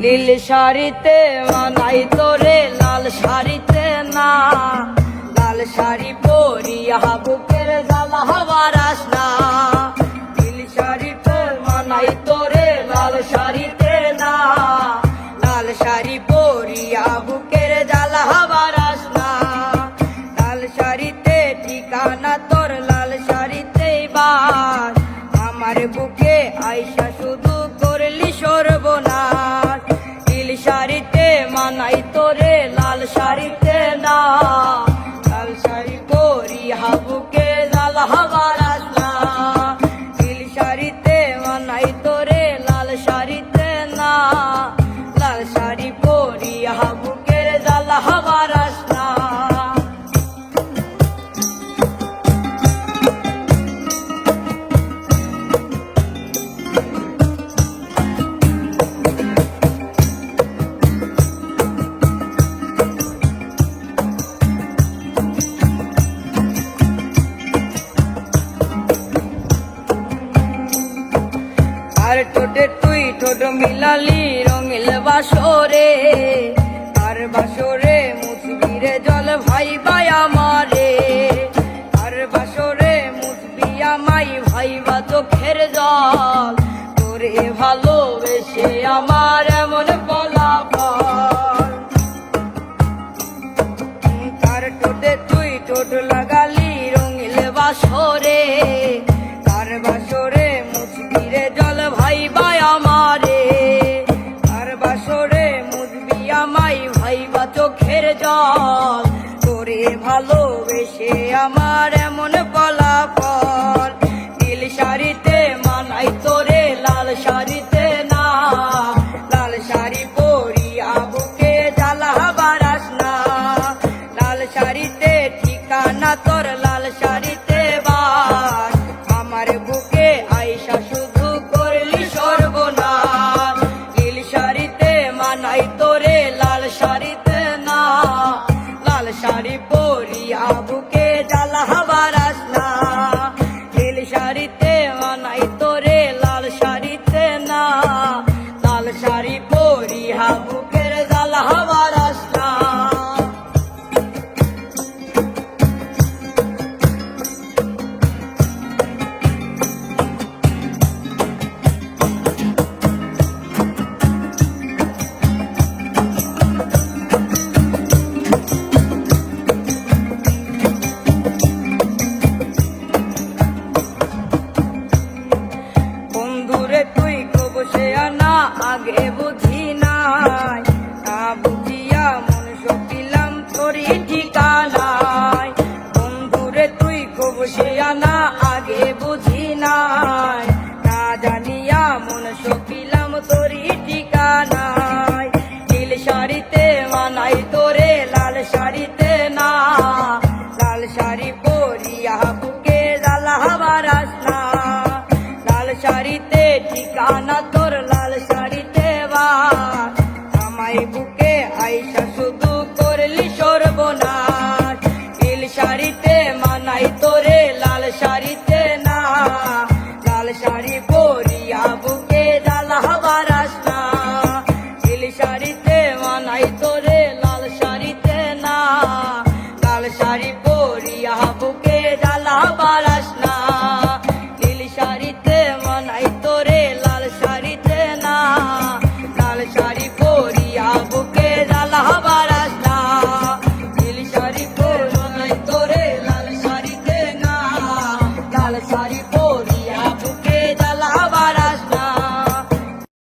নীল শাড়িতে মানাই তোরে লাল শাড়িতে না, লাল শাড়ি পরিয়া বুকের জ্বালা বারাস না। নীল শাড়িতে মানাই তোরে লাল শাড়িতে না, লাল শাড়ি পরিয়া বুকের জ্বালা বারাস না। লাল শাড়িতে ঠিকানা তোর লাল শাড়িতে বাস, আমার বুকে আইসা শুধু করলি সর্বনাশ। নীল শাড়িতে মানাই তোরে লাল শাড়িতে না, লাল শাড়ি পরিয়া বুকে জ্বালা বারাস না। নীল শাড়িতে মানাই তোরে লাল শাড়িতে না, লাল শাড়ি পরিয়া বুকের জ্বালা বারাস না। আর ঠোঁটে তুই ঠোঁট মিলালি রঙিল বাসরে, আর বাসরে মুসবিরে জল ভাই ভাই আমারে। আর বাসরে মুসবি আমাই ভাইবা চোখের জল, তোরে ভালোবেসে আমার এমন ফলাফল। তার ঠোঁটে তুই ঠোঁট লাগালি রঙিল বাসরে, তার বাসরে মুসবিরে জল ভাই ভাই আমারে। তার বাসরে মুসবি আমাই ভাইবা চোখের জল, তোরে ভালোবেসে আমার এমন ফলাফল। নীল শাড়িতে মানাই তোরে লাল শাড়িতে না, লাল শাড়ি পরিয়া বুকে জ্বালা বারাস না। লাল শাড়িতে ঠিকানা তোর লাল শাড়িতে বাস, আমার বুকে আইসা শুধু করলি সর্বনাশ। নীল শাড়িতে মানাই তোরে লাল শাড়িতে না, লাল শাড়ি পরিয়া বুকে জ্বালা বারাস না। নীল শাড়িতে মানাই তোরে লাল শাড়িতে না, লাল শাড়ি পরিয়া বুকের জ্বালা বারাস না। বন্ধুরে তুই কবসে আনা আগে বুঝি নাই, না বুঝিয়া মন সপিলাম তোরই ঠিকানায়। বন্ধুরে তুই কবসে আনা আগে বুঝি নাই, না জানিয়া মন সপিলাম তোরই ঠিকানায়। নীল শাড়িতে মানাই তোরে লাল শাড়িতে না, লাল শাড়ি পরিয়া বুকে জ্বালা বারাস না। লাল শাড়িতে ঠিকানা তোর লাল শাড়িতে বাস, আমায় বুকে আইসা শুধু করলি সর্বনাশ। নীল শাড়িতে মানাই তোরে লাল শাড়িতে না, লাল শাড়ি পরিয়া বুকে জ্বালা বারাস না। নীল শাড়িতে মানাই তোরে লাল শাড়িতে না, লাল শাড়ি পরিয়া বুকে জ্বালা বারাস না। নীল শাড়িতে মানাই তোরে লাল শাড়িতে না, লাল শাড়ি